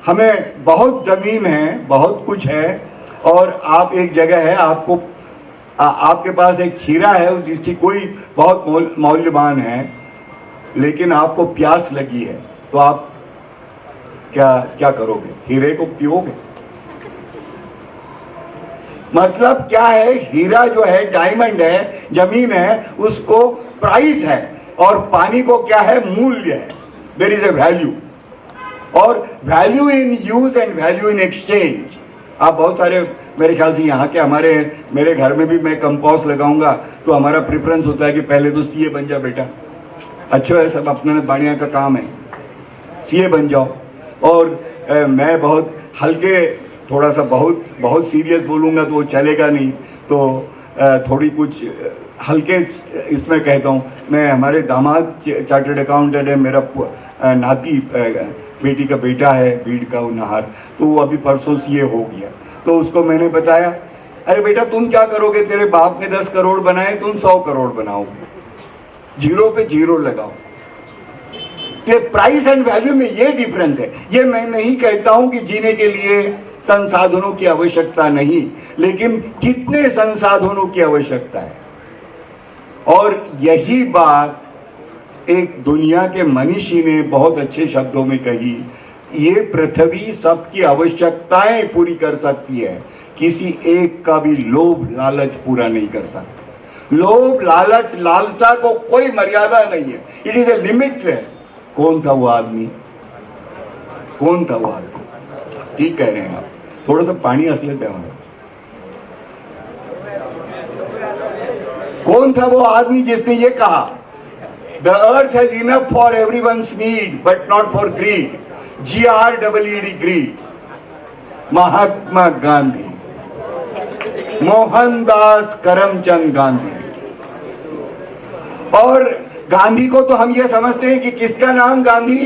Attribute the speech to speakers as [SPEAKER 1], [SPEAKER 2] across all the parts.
[SPEAKER 1] हमें बहुत ज़मीन है, बहुत कुछ है, और आप एक जगह है, आपको आपके पास एक हीरा है जिसकी कोई बहुत मौल्यवान है, लेकिन आपको प्यास लगी है, तो आप क्या क्या करोगे? हीरे को पियोगे? मतलब क्या है, हीरा जो है, डायमंड है, जमीन है, उसको प्राइस है, और पानी को क्या है, मूल्य है। देयर इज ए वैल्यू, और value in use and value in exchange. आप बहुत सारे, मेरे ख्याल से यहाँ के, मेरे घर में भी मैं कंपोस्ट लगाऊंगा तो हमारा प्रेफरेंस होता है कि पहले तो सीए बन जा बेटा, अच्छा है, सब अपने बढ़िया का काम है, सीए बन जाओ। और मैं बहुत हल्के, थोड़ा सा बहुत सीरियस बोलूँगा तो वो चलेगा नहीं, तो थोड़ी कुछ हल्के इसमें कहता हूँ। मैं, हमारे दामाद चार्टर्ड अकाउंटेंट है, मेरा नाती बेटी का बेटा है, बीड़ का नहार, तो वो अभी परसों सीए हो गया। तो उसको मैंने बताया, अरे बेटा तुम क्या करोगे, तेरे बाप ने 10 करोड़ बनाए, तुम 100 करोड़ बनाओ, जीरो पे जीरो लगाओ। ये प्राइस एंड वैल्यू में ये डिफरेंस है। ये मैं नहीं कहता हूं कि जीने के लिए संसाधनों की आवश्यकता नहीं, लेकिन कितने संसाधनों की आवश्यकता है। और यही बात एक दुनिया के मनीषी ने बहुत अच्छे शब्दों में कही, ये पृथ्वी सबकी आवश्यकताएं पूरी कर सकती है, किसी एक का भी लोभ लालच पूरा नहीं कर सकता। लोभ लालच लालसा को कोई मर्यादा नहीं है, इट इज ए लिमिटलेस। कौन था वो आदमी? कौन था वो आदमी? ठीक कह रहे हैं आप, थोड़ा सा पानी हंस लेते हैं। कौन था वो आदमी जिसने ये कहा, the earth has enough for everyone's need but not for greed, GREED, greed. Mahatma Gandhi, Mohandas Karamchand Gandhi. और गांधी को तो हम ये समझते हैं कि किसका नाम गांधी,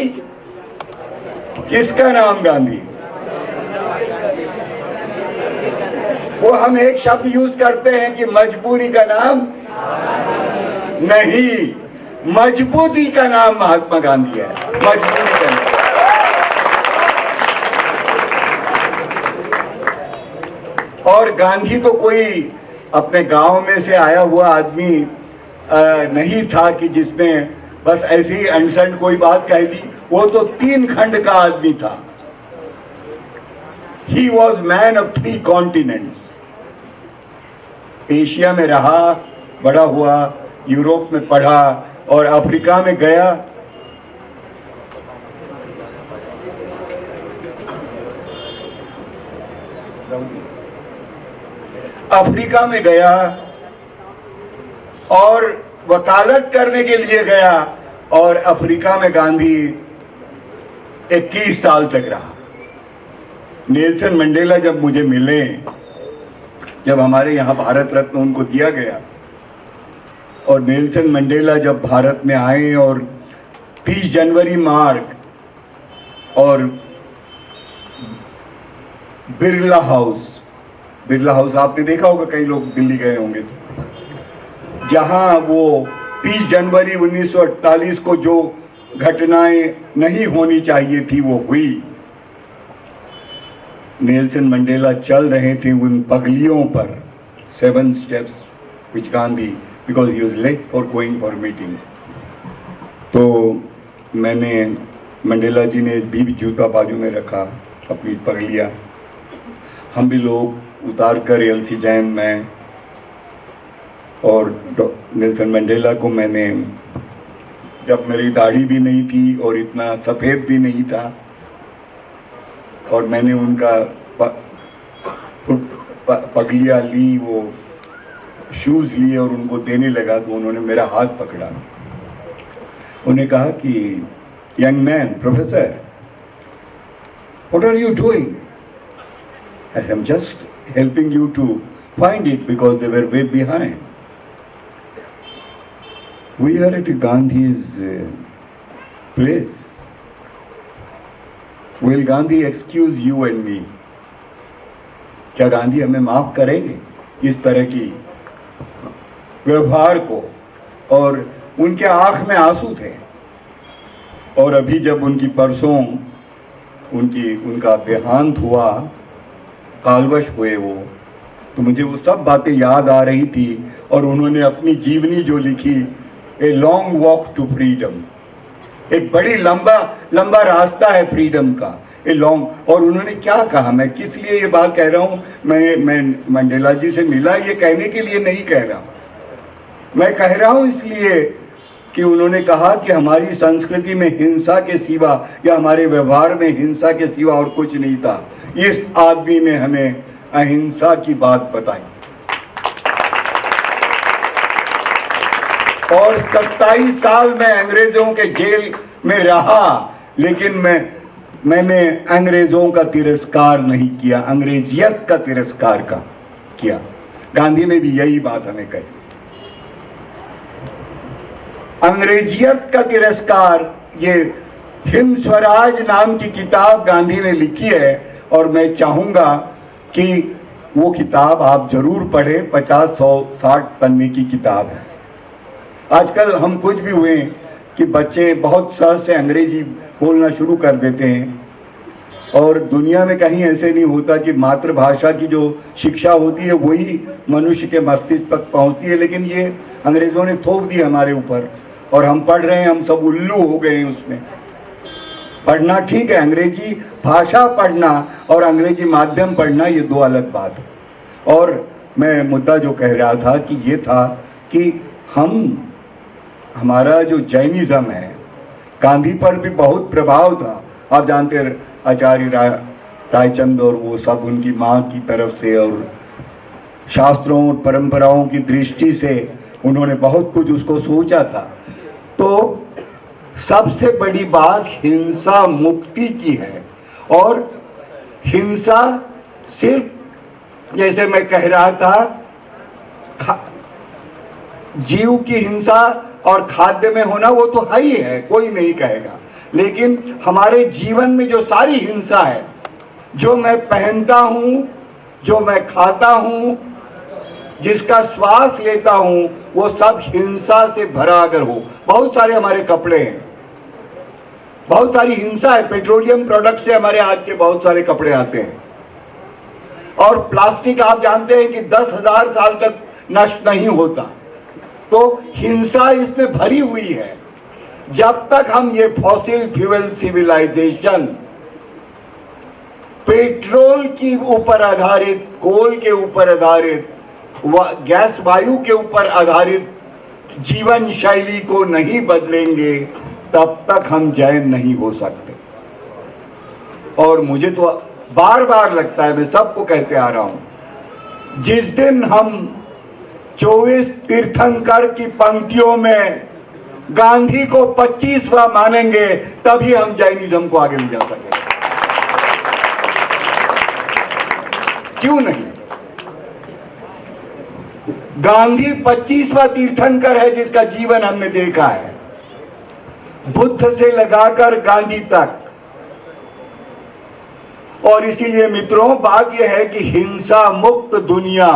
[SPEAKER 1] किसका नाम गांधी, वो हम एक शब्द यूज करते हैं कि मजबूरी का नाम नहीं, मजबूती का नाम महात्मा गांधी है, मजबूरी का नाम। और गांधी तो कोई अपने गांव में से आया हुआ आदमी नहीं था कि जिसने बस ऐसी ही अनसंड कोई बात कह दी। वो तो 3 खंड का आदमी था। He was man of 3 continents. Asia में रहा, बड़ा हुआ, यूरोप में पढ़ा, और अफ्रीका में गया। अफ्रीका में गया और वकालत करने के लिए गया, और अफ्रीका में गांधी 21 साल तक रहा। नेल्सन मंडेला जब मुझे मिले, जब हमारे यहाँ भारत रत्न उनको दिया गया, और नेल्सन मंडेला जब भारत में आए और 30 जनवरी मार्ग और बिरला हाउस आपने देखा होगा, कई लोग दिल्ली गए होंगे, जहां वो 30 जनवरी 1948 को जो घटनाएं नहीं होनी चाहिए थी वो हुई। नेल्सन मंडेला चल रहे थे उन पगलियों पर, 7 steps which Gandhi, because he was late for going for meeting। तो मैंने, मंडेला जी ने भी जूता बाजू में रखा, अपनी पगलियाँ, हम भी लोग उतार कर एलसी जैन में, और नेल्सन मंडेला को मैंने, जब मेरी दाढ़ी भी नहीं थी और इतना सफ़ेद भी नहीं था, और मैंने उनका पगलियाँ ली, वो शूज़ लिए और उनको देने लगा, तो उन्होंने मेरा हाथ पकड़ा। उन्हें कहा कि young man, professor, what are you doing? I am just helping you to find it because they were way behind. We are at Gandhi's place. Will Gandhi excuse you and me? क्या गांधी हमें माफ करेंगे इस तरह की व्यवहार को? और उनके आंख में आंसू थे। और अभी जब उनकी परसों उनका देहांत हुआ, कालवश हुए वो, तो मुझे वो सब बातें याद आ रही थी। और उन्होंने अपनी जीवनी जो लिखी, a long walk to freedom, एक बड़ी लंबा रास्ता है फ्रीडम का, ए लॉन्ग। और उन्होंने क्या कहा, मैं किस लिए ये बात कह रहा हूँ, मैं मंडेला जी से मिला ये कहने के लिए नहीं कह रहा हूँ, मैं कह रहा हूँ इसलिए कि उन्होंने कहा कि हमारी संस्कृति में हिंसा के सिवा या हमारे व्यवहार में हिंसा के सिवा और कुछ नहीं था। इस आदमी ने हमें अहिंसा की बात बताई। और 27 साल मैं अंग्रेजों के जेल में रहा, लेकिन मैंने अंग्रेजों का तिरस्कार नहीं किया, अंग्रेजियत का तिरस्कार किया। गांधी ने भी यही बात हमें कही, अंग्रेजियत का तिरस्कार। ये हिंद स्वराज नाम की किताब गांधी ने लिखी है और मैं चाहूंगा कि वो किताब आप जरूर पढ़ें। 50, 100, 60 पन्ने की किताब है। आजकल हम कुछ भी हुए कि बच्चे बहुत सहज से अंग्रेजी बोलना शुरू कर देते हैं, और दुनिया में कहीं ऐसे नहीं होता कि मातृभाषा की जो शिक्षा होती है वही मनुष्य के मस्तिष्क तक पहुंचती है, लेकिन ये अंग्रेजों ने थोप दी हमारे ऊपर और हम पढ़ रहे हैं, हम सब उल्लू हो गए हैं उसमें। पढ़ना ठीक है, अंग्रेजी भाषा पढ़ना और अंग्रेजी माध्यम पढ़ना ये दो अलग बात है। और मैं मुद्दा जो कह रहा था कि ये था कि हमारा जो जैनिज्म है, गांधी पर भी बहुत प्रभाव था। आप जानते हैं आचार्य रायचंद और वो सब उनकी माँ की तरफ से और शास्त्रों और परंपराओं की दृष्टि से उन्होंने बहुत कुछ उसको सोचा था। तो सबसे बड़ी बात हिंसा मुक्ति की है, और हिंसा सिर्फ जैसे मैं कह रहा था जीव की हिंसा और खाद्य में होना वो तो है ही है, कोई नहीं कहेगा, लेकिन हमारे जीवन में जो सारी हिंसा है, जो मैं पहनता हूं, जो मैं खाता हूं, जिसका श्वास लेता हूं, वो सब हिंसा से भरा अगर हो। बहुत सारे हमारे कपड़े हैं, बहुत सारी हिंसा है, पेट्रोलियम प्रोडक्ट से हमारे आज के बहुत सारे कपड़े आते हैं। और प्लास्टिक आप जानते हैं कि 10,000 साल तक नष्ट नहीं होता, तो हिंसा इसमें भरी हुई है। जब तक हम ये फॉसिल फ्यूल सिविलाइजेशन, पेट्रोल के ऊपर आधारित, कोल के ऊपर आधारित, गैस वायु के ऊपर आधारित जीवन शैली को नहीं बदलेंगे, तब तक हम जैन नहीं हो सकते। और मुझे तो बार बार लगता है, मैं सबको कहते आ रहा हूं, जिस दिन हम 24 तीर्थंकर की पंक्तियों में गांधी को 25वां मानेंगे, तभी हम जैनिज्म को आगे ले जा सकेंगे। क्यों नहीं? गांधी 25वां तीर्थंकर है जिसका जीवन हमने देखा है, बुद्ध से लगाकर गांधी तक। और इसीलिए मित्रों, बात यह है कि हिंसा मुक्त दुनिया,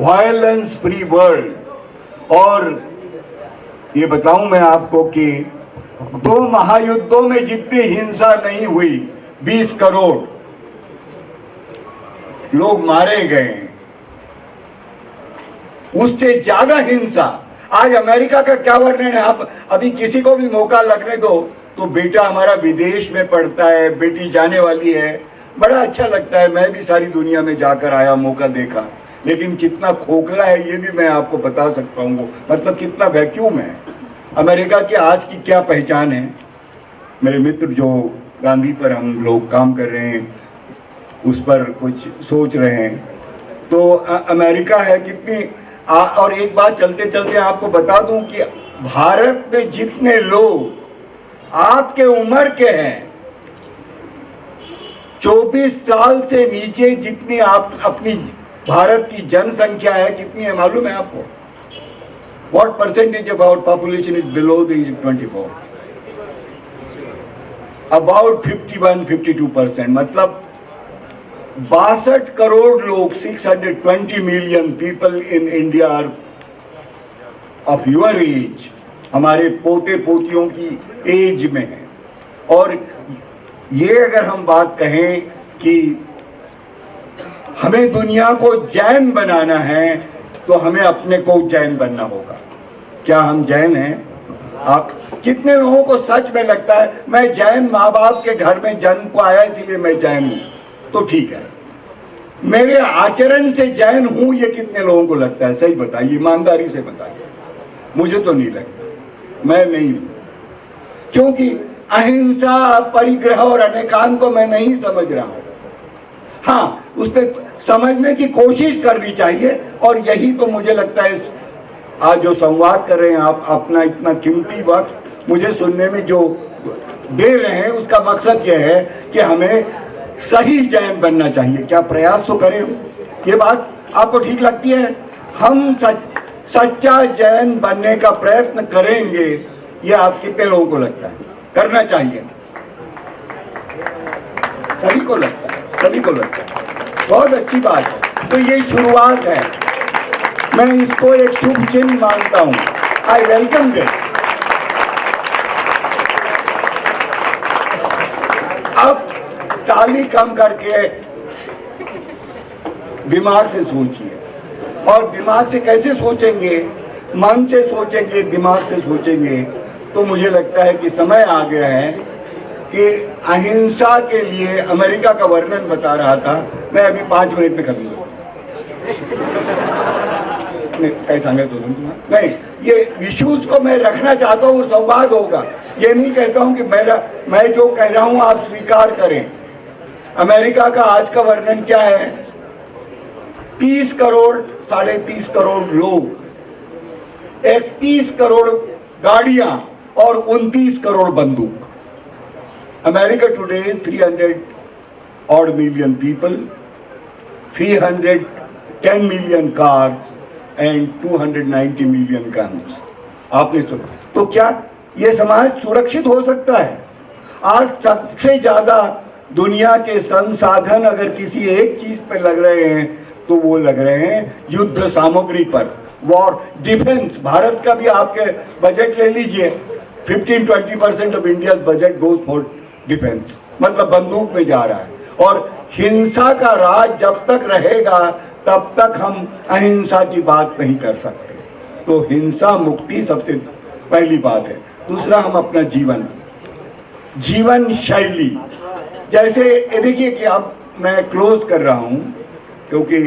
[SPEAKER 1] वायलेंस फ्री वर्ल्ड। और ये बताऊं मैं आपको कि 2 महायुद्धों में जितनी हिंसा नहीं हुई, 20 करोड़ लोग मारे गए, उससे ज्यादा हिंसा आज अमेरिका का क्या वर्णन है। आप अभी किसी को भी मौका लगने दो तो बेटा हमारा विदेश में पढ़ता है, बेटी जाने वाली है, बड़ा अच्छा लगता है। मैं भी सारी दुनिया में जाकर आया, मौका देखा, लेकिन कितना खोखला है ये भी मैं आपको बता सकता हूँ, मतलब कितना वैक्यूम है। अमेरिका की आज की क्या पहचान है? मेरे मित्र जो गांधी पर हम लोग काम कर रहे हैं, उस पर कुछ सोच रहे हैं, तो अमेरिका है कितनी। और एक बात चलते चलते आपको बता दूं कि भारत में जितने लोग आपके उम्र के हैं, 24 साल से नीचे जितनी आप अपनी भारत की जनसंख्या है, कितनी है मालूम है आपको? What percentage of our population is below the age of 24? About 51-52%। मतलब 62 करोड़ लोग, 620 million people in India are of your age, हमारे पोते पोतियों की एज में है। और ये अगर हम बात कहें कि हमें दुनिया को जैन बनाना है तो हमें अपने को जैन बनना होगा। क्या हम जैन हैं? आप कितने लोगों को सच में लगता है मैं जैन माँ बाप के घर में जन्म को आया इसलिए मैं जैन हूं? तो ठीक है, मेरे आचरण से जैन हूं ये कितने लोगों को लगता है? सही बताइए, ईमानदारी से बताइए। मुझे तो नहीं लगता, मैं नहीं हूं, क्योंकि अहिंसा, परिग्रह और अनेकांत को मैं नहीं समझ रहा हूं। हाँ, उस पर समझने की कोशिश करनी चाहिए, और यही तो मुझे लगता है आज जो संवाद कर रहे हैं आप, अपना इतना कीमती वक्त मुझे सुनने में जो दे रहे हैं, उसका मकसद यह है कि हमें सही जैन बनना चाहिए। क्या प्रयास तो करें? ये बात आपको ठीक लगती है? हम सच्चा जैन बनने का प्रयत्न करेंगे, ये आप कितने लोगों को लगता है करना चाहिए? सभी को लगता है, सभी को लगता है। बहुत अच्छी बात है। तो ये शुरुआत है, मैं इसको एक शुभ चिन्ह मानता हूं। I welcome this. अब टाली कम करके दिमाग से सोचिए, और दिमाग से कैसे सोचेंगे? मन से सोचेंगे, दिमाग से सोचेंगे। तो मुझे लगता है कि समय आ गया है कि अहिंसा के लिए अमेरिका का वर्णन बता रहा था, मैं अभी 5 मिनट में कर लूंगा। नहीं, ये इश्यूज को मैं रखना चाहता हूँ, संवाद होगा। ये नहीं कहता हूँ कि मैं जो कह रहा हूँ आप स्वीकार करें। अमेरिका का आज का वर्णन क्या है? 30 करोड़ 30.5 करोड़ लोग, 31 करोड़ गाड़ियां और 29 करोड़ बंदूक। America today is 300 odd million people, 310 million cars and 290 million guns। आपने सुना? तो क्या ये समाज सुरक्षित हो सकता है? आज सबसे ज्यादा दुनिया के संसाधन अगर किसी एक चीज पे लग रहे हैं तो वो लग रहे हैं युद्ध सामग्री पर, वॉर, डिफेंस। भारत का भी आपके बजट ले लीजिए, 15-20% of India budget goes for defence, मतलब बंदूक में जा रहा है। और हिंसा का राज जब तक रहेगा तब तक हम अहिंसा की बात नहीं कर सकते। तो हिंसा मुक्ति सबसे पहली बात है। दूसरा, हम अपना जीवन शैली, जैसे ये देखिए कि अब मैं क्लोज कर रहा हूं क्योंकि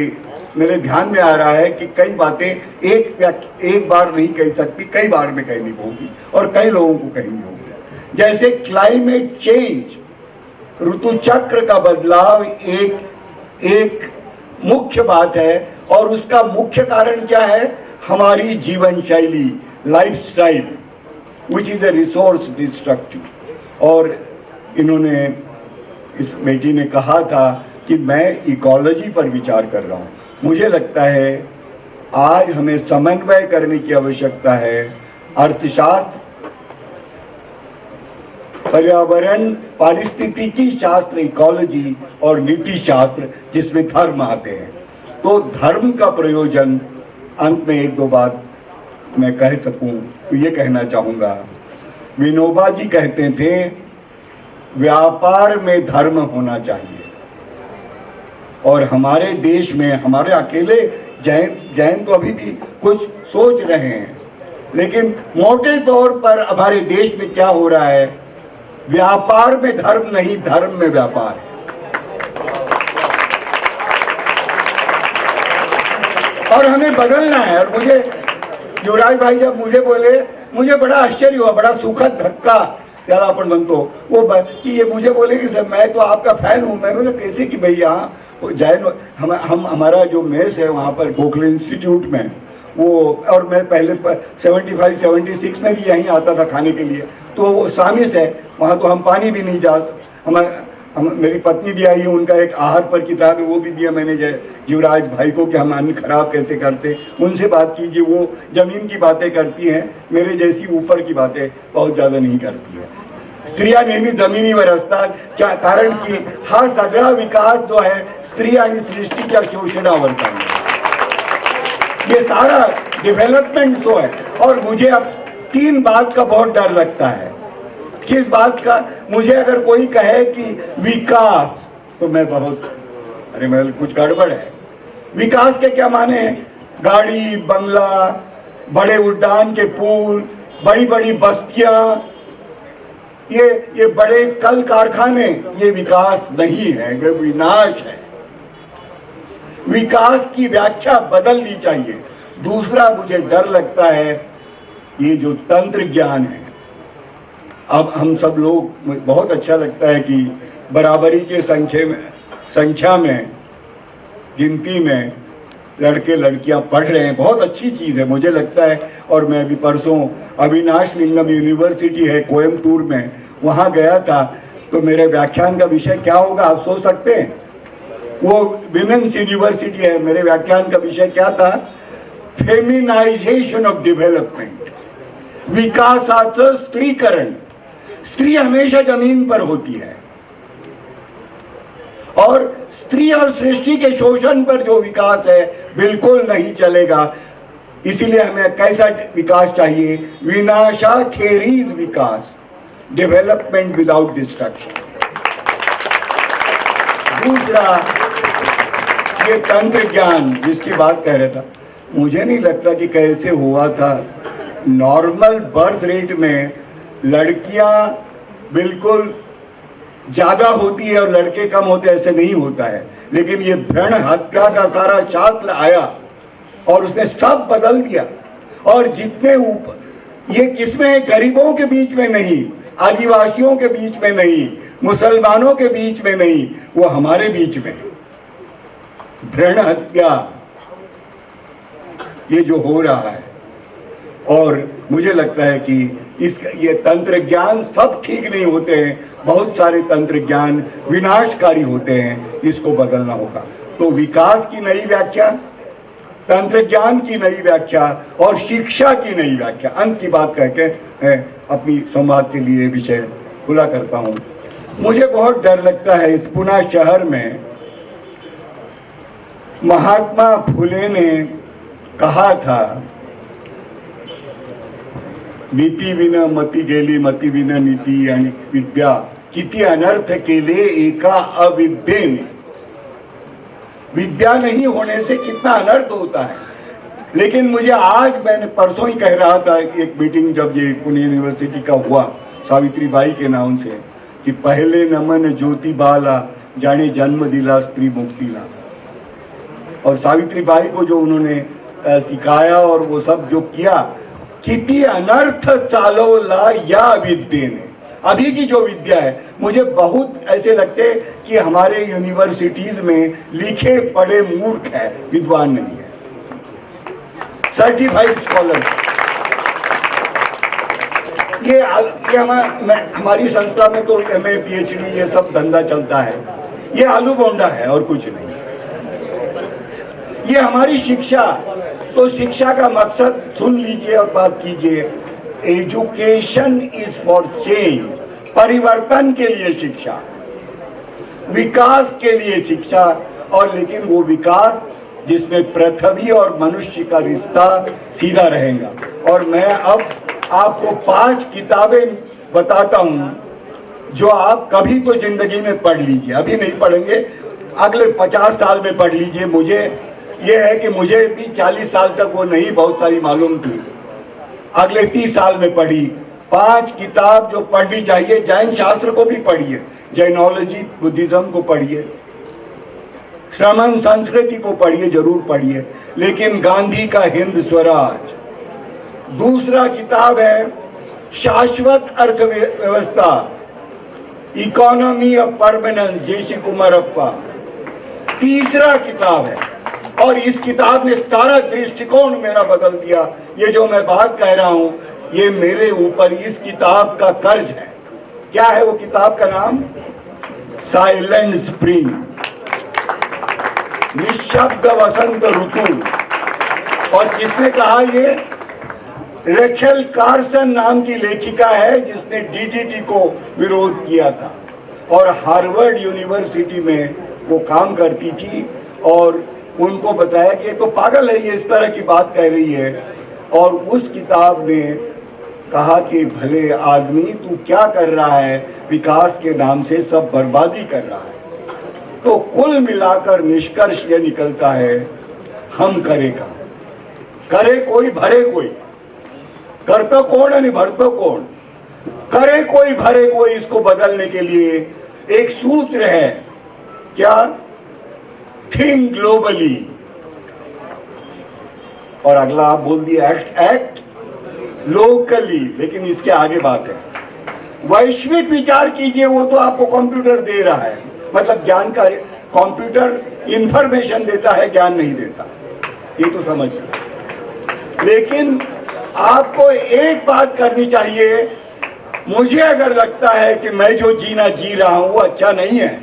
[SPEAKER 1] मेरे ध्यान में आ रहा है कि कई बातें एक बार नहीं कही सकती, कई बार में कहनी होगी और कई लोगों को कहनी होगी। जैसे क्लाइमेट चेंज, ऋतु चक्र का बदलाव एक मुख्य बात है, और उसका मुख्य कारण क्या है? हमारी जीवन शैली, lifestyle, which is a resource destructive. और इन्होंने, इस बेटी ने कहा था कि मैं इकोलॉजी पर विचार कर रहा हूँ। मुझे लगता है आज हमें समन्वय करने की आवश्यकता है। अर्थशास्त्र, पर्यावरण, पारिस्थितिकी शास्त्र, इकोलॉजी, और नीति शास्त्र, जिसमें धर्म आते हैं। तो धर्म का प्रयोजन, अंत में 1-2 बात मैं कह सकूं तो ये कहना चाहूँगा, विनोबा जी कहते थे व्यापार में धर्म होना चाहिए। और हमारे देश में, हमारे अकेले जैन तो अभी भी कुछ सोच रहे हैं, लेकिन मोटे तौर पर हमारे देश में क्या हो रहा है? व्यापार में धर्म नहीं, धर्म में व्यापार है। और हमें बदलना है। और मुझे युवराज भाई जब मुझे बोले, मुझे बड़ा आश्चर्य हुआ, बड़ा सुखद धक्का चला अपन बनतो वो कि ये मुझे बोले कि सर मैं तो आपका फैन हूँ। मैं बोला कैसे कि भैया जैन हम हमारा जो मेस है वहाँ पर गोखले इंस्टीट्यूट में, वो, और मैं पहले 75-76 में भी यहीं आता था खाने के लिए। तो वो सामिस है वहाँ, तो हम पानी भी नहीं जाते। मेरी पत्नी भी आई है, उनका एक आहार पर किताब है, वो भी दिया मैंने युवराज भाई को कि हम अन्न खराब कैसे करते। उनसे बात कीजिए, वो जमीन की बातें करती हैं, मेरे जैसी ऊपर की बातें बहुत ज़्यादा नहीं करती है। स्त्रिया नेहमी जमिनीवर असतात, क्या कारण की हा सगळा विकास जो है स्त्री आणि सृष्टीच्या शोषणावर चालला है। ये सारा डेवलपमेंट जो है, और मुझे अब 3 बात का बहुत डर लगता है। किस बात का? मुझे अगर कोई कहे कि विकास, तो मैं बहुत, अरे मैं कुछ गड़बड़ है। विकास के क्या माने हैं? गाड़ी, बंगला, बड़े उद्यान के पुल, बड़ी बड़ी बस्तियां, ये बड़े कल कारखाने, ये विकास नहीं है, ये विनाश है। विकास की व्याख्या बदलनी चाहिए। दूसरा, मुझे डर लगता है ये जो तंत्र ज्ञान है। अब हम सब लोग, बहुत अच्छा लगता है कि बराबरी के संख्या में गिनती में लड़के लड़कियां पढ़ रहे हैं, बहुत अच्छी चीज़ है मुझे लगता है। और मैं अभी परसों अविनाश लिंगम यूनिवर्सिटी है कोयम्बटूर में, वहाँ गया था, तो मेरे व्याख्यान का विषय क्या होगा आप सोच सकते हैं? वो विमेंस यूनिवर्सिटी है, मेरे व्याख्यान का विषय क्या था? फेमिनाइजेशन ऑफ डेवलपमेंट, विकासाचं स्त्रीकरण। स्त्री हमेशा जमीन पर होती है और स्त्री और सृष्टि के शोषण पर जो विकास है बिल्कुल नहीं चलेगा। इसीलिए हमें कैसा विकास चाहिए? विनाशाखेरीज विकास, डेवलपमेंट विदाउट डिस्ट्रक्शन। दूसरा, ये तंत्र ज्ञान जिसकी बात कह रहा था, मुझे नहीं लगता कि कैसे हुआ था। नॉर्मल बर्थ रेट में लड़कियां बिल्कुल ज्यादा होती है और लड़के कम होते, ऐसे नहीं होता है। लेकिन ये भ्रूण हत्या का सारा शास्त्र आया और उसने सब बदल दिया। और जितने ऊपर, ये किसमें? गरीबों के बीच में नहीं, आदिवासियों के बीच में नहीं, मुसलमानों के बीच में नहीं, वो हमारे बीच में। भ्रूण हत्या ये जो हो रहा है, और मुझे लगता है कि ये तंत्र ज्ञान सब ठीक नहीं होते हैं, बहुत सारे तंत्र ज्ञान विनाशकारी होते हैं, इसको बदलना होगा। तो विकास की नई व्याख्या, तंत्र ज्ञान की नई व्याख्या और शिक्षा की नई व्याख्या। अंत की बात कह के अपनी संवाद के लिए विषय खुला करता हूँ। मुझे बहुत डर लगता है, इस पुणे शहर में महात्मा फुले ने कहा था, नीती विन मती गेली, मती विन नीती आणि विद्या, किती अनर्थ केले एका अविद्येने। विद्या नहीं होने से कितना अनर्थ होता है। लेकिन मुझे आज, मैंने परसों ही कह रहा था एक मीटिंग जब ये पुणे यूनिवर्सिटी का हुआ सावित्रीबाई के नाम से, कि पहले नमन ज्योति बाला, जाने जन्म दिला स्त्री मुक्तिला। और सावित्रीबाई को जो उन्होंने सिखाया और वो सब जो किया, किती अनर्थ चालवला या विद्येने। अभी की जो विद्या है, मुझे बहुत ऐसे लगते कि हमारे यूनिवर्सिटीज में लिखे पढ़े मूर्ख है, विद्वान नहीं है, सर्टिफाइड स्कॉलर। ये हमारी संस्था में तो MA PhD ये सब धंधा चलता है, ये आलू बोंडा है और कुछ नहीं। ये हमारी शिक्षा, तो शिक्षा का मकसद सुन लीजिए और बात कीजिए। एजुकेशन इज फॉर चेंज, परिवर्तन के लिए शिक्षा, विकास के लिए शिक्षा। और लेकिन वो विकास जिसमें पृथ्वी और मनुष्य का रिश्ता सीधा रहेगा। और मैं अब आपको 5 किताबें बताता हूं जो आप कभी तो जिंदगी में पढ़ लीजिए, अभी नहीं पढ़ेंगे, अगले 50 साल में पढ़ लीजिए। मुझे ये है कि मुझे भी 40 साल तक वो नहीं बहुत सारी मालूम थी, अगले 30 साल में पढ़ी। 5 किताब जो पढ़नी चाहिए। जैन शास्त्र को भी पढ़िए, जैनोलॉजी बुद्धिज्म को पढ़िए, श्रमण संस्कृति को पढ़िए, जरूर पढ़िए। लेकिन गांधी का हिंद स्वराज। दूसरा किताब है शाश्वत अर्थव्यवस्था, इकोनॉमी ऑफ परमानेंस, जेसी कुमारप्पा। तीसरा किताब है, और इस किताब ने सारा दृष्टिकोण मेरा बदल दिया। ये जो मैं बात कह रहा हूं, ये मेरे ऊपर इस किताब का कर्ज है। क्या है वो किताब का नाम? साइलेंट स्प्रिंग, निशब्द वसंत ऋतु। और किसने कहा? ये रेचेल कार्सन नाम की लेखिका है, जिसने DDT को विरोध किया था और हार्वर्ड यूनिवर्सिटी में वो काम करती थी। और उनको बताया कि ये तो पागल है, ये इस तरह की बात कह रही है। और उस किताब ने कहा कि भले आदमी तू क्या कर रहा है, विकास के नाम से सब बर्बादी कर रहा है। तो कुल मिलाकर निष्कर्ष ये निकलता है, हम करेगा, करे कोई भरे कोई, कर तो कौन नहीं भर तो कौन, करे कोई भरे कोई। इसको बदलने के लिए एक सूत्र है, क्या? Think globally. और अगला आप बोल दिए एक्ट लोकली, लेकिन इसके आगे बात है, वैश्विक विचार कीजिए। वो तो आपको कंप्यूटर दे रहा है, मतलब ज्ञान का कंप्यूटर इंफॉर्मेशन देता है, ज्ञान नहीं देता, ये तो समझिए। लेकिन आपको एक बात करनी चाहिए, मुझे अगर लगता है कि मैं जो जीना जी रहा हूं वो अच्छा नहीं है,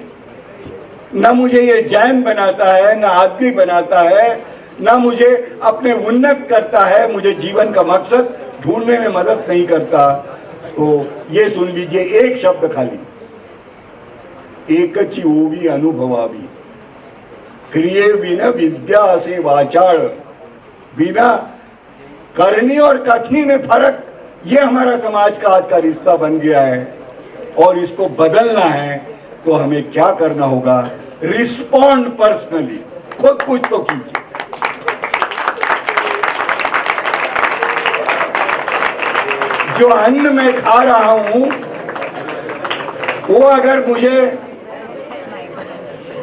[SPEAKER 1] ना मुझे ये जैन बनाता है, ना आदमी बनाता है, ना मुझे अपने उन्नत करता है, मुझे जीवन का मकसद ढूंढने में मदद नहीं करता, तो ये सुन लीजिए एक शब्द खाली, एकची ओवी अनुभवावी, क्रिये बिना विद्या से वाचाड़, बिना करनी और कथनी में फर्क, ये हमारा समाज का आज का रिश्ता बन गया है। और इसको बदलना है तो हमें क्या करना होगा? रिस्पॉन्ड पर्सनली, खुद कुछ तो कीजिए। जो अन्न मैं खा रहा हूं वो अगर मुझे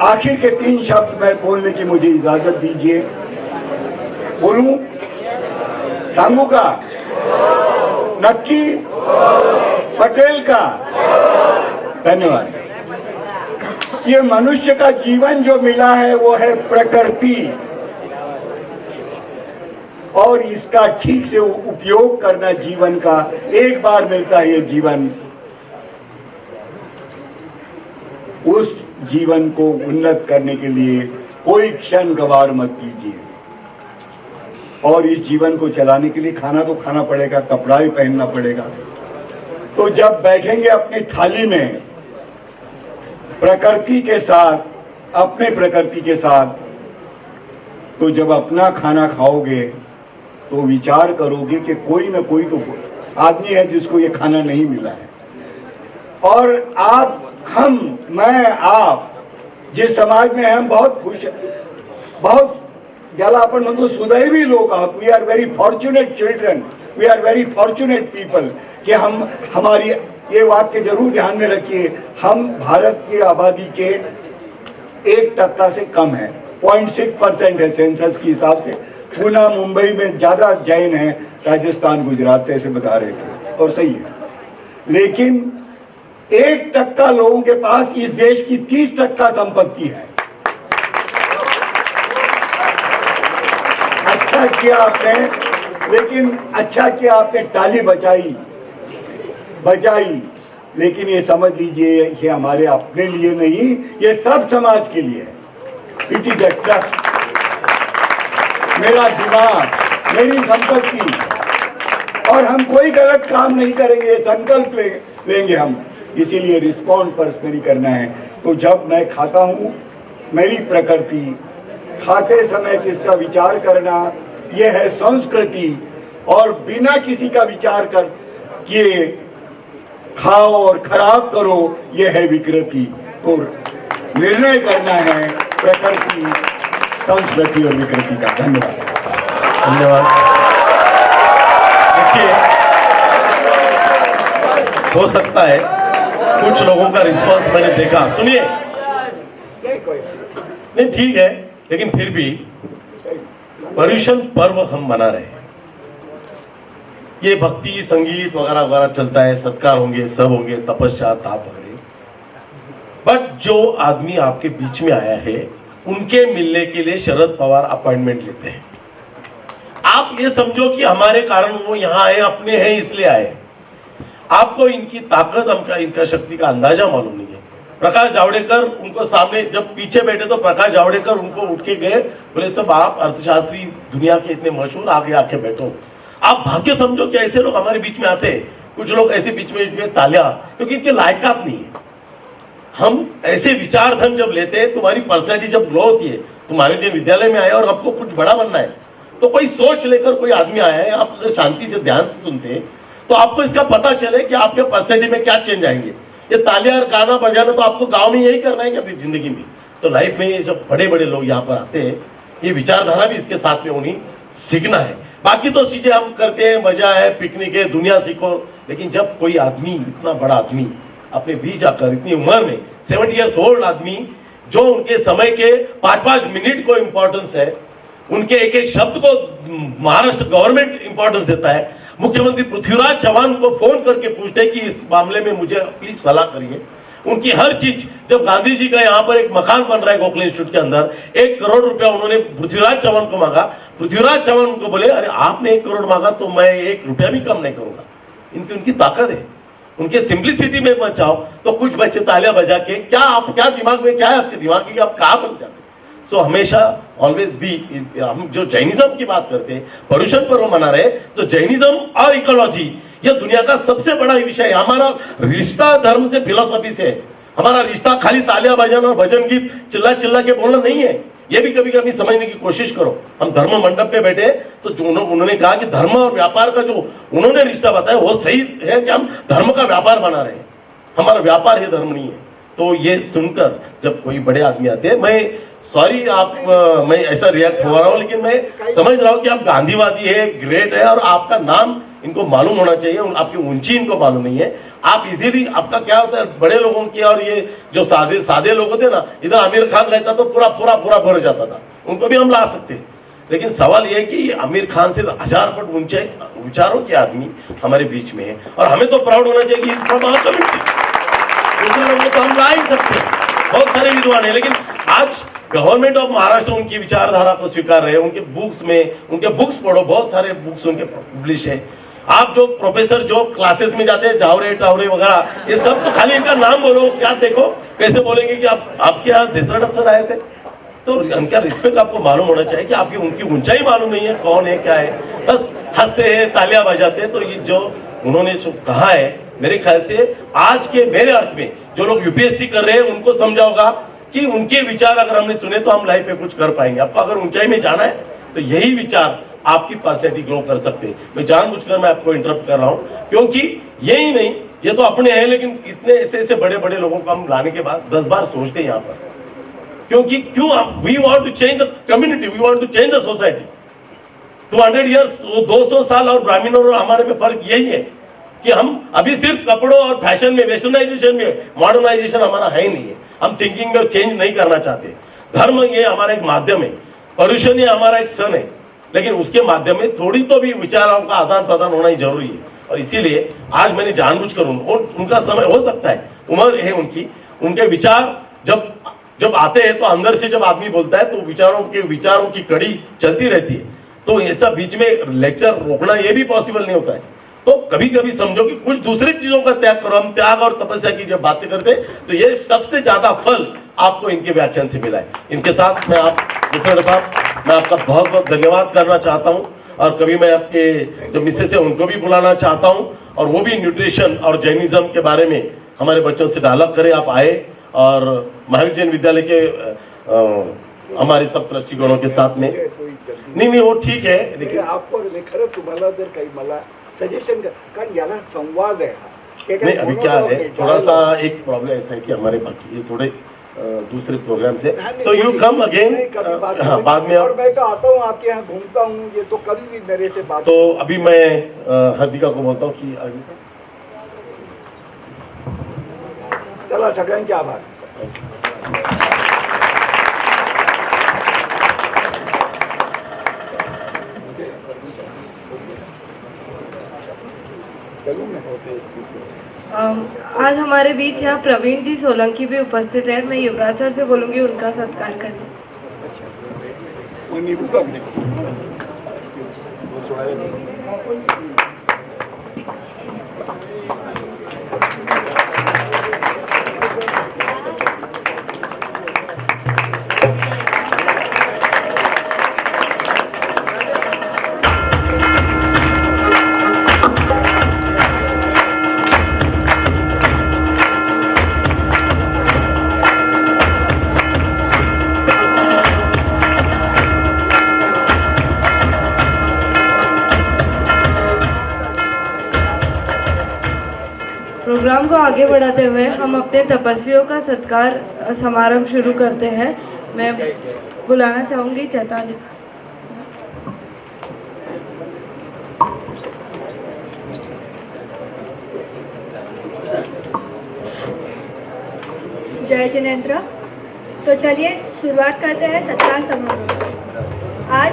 [SPEAKER 1] आखिर के 3 शब्द मैं बोलने की मुझे इजाजत दीजिए, बोलूं? सांगू का? नक्की? पटेल का? धन्यवाद। ये मनुष्य का जीवन जो मिला है वो है प्रकृति, और इसका ठीक से उपयोग करना जीवन का एक बार मिलता है ये जीवन, उस जीवन को उन्नत करने के लिए कोई क्षण गवार मत कीजिए। और इस जीवन को चलाने के लिए खाना तो खाना पड़ेगा, कपड़ा भी पहनना पड़ेगा। तो जब बैठेंगे अपनी थाली में प्रकृति के साथ, अपने प्रकृति के साथ, तो जब अपना खाना खाओगे तो विचार करोगे कि कोई ना कोई तो आदमी है जिसको ये खाना नहीं मिला है। और आप, हम, मैं, आप जिस समाज में हम बहुत खुश, बहुत ज्यादा अपन मतलब सुदैवी लोग आहोत। We are very fortunate children, we are very fortunate people कि हम, हमारी ये वाक्य जरूर ध्यान में रखिए, हम भारत की आबादी के 1% से कम है, 0.6% है सेंसस के हिसाब से। पुणे मुंबई में ज्यादा जैन है, राजस्थान गुजरात से ऐसे बता रहे थे, और सही है। लेकिन 1% लोगों के पास इस देश की 30% संपत्ति है। अच्छा किया आपने, लेकिन अच्छा किया आपने ताली बजाई, लेकिन ये समझ लीजिए ये हमारे अपने लिए नहीं, ये सब समाज के लिए है। इट इज अ ट्रस्ट, मेरा दिमाग, मेरी संपत्ति, और हम कोई गलत काम नहीं करेंगे, संकल्प लेंगे हम। इसीलिए रिस्पॉन्ड पर्सनली करना है। तो जब मैं खाता हूँ, मेरी प्रकृति, खाते समय किसका विचार करना, यह है संस्कृति। और बिना किसी का विचार कर किए खाओ और खराब करो, यह है विकृति। तो निर्णय करना है प्रकृति, संस्कृति और विकृति का। धन्यवाद।
[SPEAKER 2] धन्यवाद। देखिए, हो सकता है कुछ लोगों का रिस्पांस मैंने देखा, सुनिए, नहीं ठीक है, लेकिन फिर भी पर्युषण पर्व हम मना रहे हैं, ये भक्ति संगीत वगैरह वगैरह चलता है, सत्कार होंगे, सब होंगे, तपस्या ताप वगैरह, बट जो आदमी आपके बीच में आया है उनके मिलने के लिए शरद पवार अपॉइंटमेंट लेते हैं। आप ये समझो कि हमारे कारण वो यहाँ आए, अपने हैं इसलिए आए। आपको इनकी ताकत, इनका शक्ति का अंदाजा मालूम नहीं है। प्रकाश जावड़ेकर उनको सामने जब पीछे बैठे तो प्रकाश जावड़ेकर उनको उठ के गए, बोले सब आप अर्थशास्त्री दुनिया के इतने मशहूर, आगे आके बैठो। आप भाग्य समझो कि ऐसे लोग हमारे बीच में आते हैं। कुछ लोग ऐसे बीच में तालियां, क्योंकि इनके लायकात नहीं है। हम ऐसे विचार धन जब लेते हैं, तुम्हारी पर्सनैलिटी जब ग्रो होती है, तुम आयोजन विद्यालय में आए और आपको कुछ बड़ा बनना है, तो कोई सोच लेकर कोई आदमी आया है, आप अगर शांति से ध्यान से सुनते तो आपको इसका पता चले कि आपके पर्सेंटेज में क्या चेंज आएंगे। ये तालियां और गाना बजाना तो आपको गांव में यही करना है कि अपनी जिंदगी में। तो लाइफ में ये जब बड़े बड़े लोग यहाँ पर आते हैं, ये विचारधारा भी इसके साथ में उन्हीं सीखना है। बाकी तो चीजें हम करते हैं, मजा है, पिकनिक है, दुनिया सीखो, लेकिन जब कोई आदमी, इतना बड़ा आदमी अपने बीच आकर इतनी उम्र में 70 ईयर्स ओल्ड आदमी, जो उनके समय के 5-5 मिनट को इंपॉर्टेंस है, उनके एक एक शब्द को महाराष्ट्र गवर्नमेंट इंपॉर्टेंस देता है। मुख्यमंत्री पृथ्वीराज चौहान को फोन करके पूछते हैं कि इस मामले में मुझे प्लीज सलाह करिए। उनकी हर चीज, जब गांधी जी का यहाँ पर एक मकान बन रहा है गोखले इंस्टीट्यूट के अंदर, 1 करोड़ रुपया उन्होंने पृथ्वीराज चौहान को मांगा। पृथ्वीराज चौहान उनको बोले, अरे आपने 1 करोड़ मांगा तो मैं 1 रुपया भी कम नहीं करूंगा। उनकी ताकत है, उनके सिंप्लिसिटी में मत जाओ। तो कुछ बच्चे तालियां बजा के, क्या दिमाग में क्या है आपके दिमाग में, आप कहाँ बन जाते। सो हमेशा ऑलवेज भी, हम जो जैनिज्म की बात करते हैं, पर्यूषण पर्व मना रहे, तो जैनिज्म और इकोलॉजी यह दुनिया का सबसे बड़ा विषय है। हमारा रिश्ता धर्म से, फिलोसफी से है। हमारा रिश्ता खाली तालियां बजाना और भजन गीत चिल्ला चिल्ला के बोलना नहीं है। ये भी कभी कभी समझने की कोशिश करो। हम धर्म मंडप पे बैठे तो जो उन्होंने कहा कि धर्म और व्यापार का जो उन्होंने रिश्ता बताया वो सही है कि हम धर्म का व्यापार बना रहे हैं, हमारा व्यापार है, धर्म नहीं है। तो ये सुनकर जब कोई बड़े आदमी आते हैं, मैं सॉरी मैं ऐसा रिएक्ट हो रहा हूँ, लेकिन मैं समझ रहा हूँ कि आप गांधीवादी है, ग्रेट है, और आपका नाम इनको मालूम होना चाहिए, आपकी ऊंची इनको मालूम नहीं है। आप इजीली, आपका क्या होता है बड़े लोगों की, और ये जो सादे लोग होते ना, इधर आमिर खान रहता तो पूरा भर जाता था, उनको भी हम ला सकते हैं। लेकिन सवाल यह है कि आमिर खान से 1000 फुट ऊंचे विचारों के आदमी हमारे बीच में है, और हमें तो प्राउड होना चाहिए कि इस पर दूसरे लोगों को हम ला ही सकते हैं। बहुत सारे विद्वान है, लेकिन आज गवर्नमेंट ऑफ महाराष्ट्र उनकी विचारधारा को स्वीकार रहे। उनके बुक्स पढ़ो, बहुत सारे बुक्स उनके पब्लिश है। आप जो प्रोफेसर जो क्लासेस में जाते हैं, जावरे टावरे वगैरह, ये सब तो खाली इनका नाम बोलो, क्या देखो कैसे बोलेंगे कि आपके यहाँ देसराडा सर आए थे। तो उनका रिस्पेक्ट आपको मालूम होना चाहिए कि आपकी उनकी ऊंचाई मालूम नहीं है, कौन है क्या है, बस हंसते हैं, तालियां बजाते हैं। तो ये जो उन्होंने जो कहा है, मेरे ख्याल से आज के मेरे अर्थ में जो लोग यूपीएससी कर रहे हैं उनको समझाओगा कि उनके विचार अगर हमने सुने तो हम लाइफ में कुछ कर पाएंगे। आपको अगर ऊंचाई में जाना है तो यही विचार आपकी पर्सनैलिटी ग्रो कर सकते हैं। मैं जानबूझकर मैं आपको इंटरप्ट कर रहा हूं, क्योंकि यही नहीं, ये तो अपने हैं, लेकिन इतने ऐसे बड़े बड़े लोगों को हम लाने के बाद 10 बार सोचते हैं यहाँ पर, क्योंकि क्यों हम we want to change the community, we want to change the society. 200 years, 200 साल और ब्राह्मणों और हमारे में फर्क यही है कि हम अभी सिर्फ कपड़ों और फैशन में, वेस्टर्नाइजेशन में, मॉडर्नाइजेशन हमारा है ही नहीं है। हम थिंकिंग में चेंज नहीं करना चाहते। धर्म ये हमारा एक माध्यम है, पर्यूषण ये हमारा एक सन है, लेकिन उसके माध्यम में थोड़ी तो भी विचारों का आदान प्रदान होना ही जरूरी है। और इसीलिए आज मैंने जानबूझकर उनका समय हो सकता है, उम्र है उनकी, उनके विचार जब आते हैं तो अंदर से जब आदमी बोलता है तो विचारों की कड़ी चलती रहती है। तो ऐसा बीच में लेक्चर रोकना ये भी पॉसिबल नहीं होता है। तो कभी कभी समझो कि कुछ दूसरी चीजों का त्याग करो। हम त्याग और तपस्या की जब बातें करते तो ये सबसे ज्यादा फल आपको इनके व्याख्यान से मिला है। इनके साथ मैं मैं आपका बहुत बहुत धन्यवाद करना चाहता हूँ, और कभी मैं आपके जो मिसेस है उनको भी बुलाना चाहता हूँ, और वो भी न्यूट्रिशन और जैनिज्म के बारे में हमारे बच्चों से डायलॉग करें। आप आए और महावीर जैन विद्यालय के हमारे सब ट्रस्टीगणों के साथ में, नहीं वो ठीक है, लेकिन
[SPEAKER 1] आपको खरं तुम्हाला जर काही मला सजेशन कारण याला संवाद आहे हा।
[SPEAKER 2] नहीं, अभी क्या है, थोड़ा सा एक प्रॉब्लम ऐसा है कि हमारे बाकी ये थोड़े दूसरे प्रोग्राम से, सो यू कम अगेन। हाँ, बाद में।
[SPEAKER 1] और मैं तो आता हूँ आपके यहाँ, घूमता हूँ, ये तो कभी भी मेरे से बात।
[SPEAKER 2] तो अभी मैं हर्दिका को बोलता हूँ कि आगे
[SPEAKER 1] चला, सगळ्यांचे आभार।
[SPEAKER 3] आज हमारे बीच यहाँ प्रवीण जी सोलंकी भी उपस्थित है। मैं युवराज सर से बोलूंगी उनका सत्कार करने। आगे बढ़ाते हुए हम अपने तपस्वियों का सत्कार समारोह शुरू करते हैं। मैं बुलाना चाहूँगी चैताली।
[SPEAKER 4] जय जिनेंद्र। तो चलिए शुरुआत करते हैं सत्कार समारोह। आज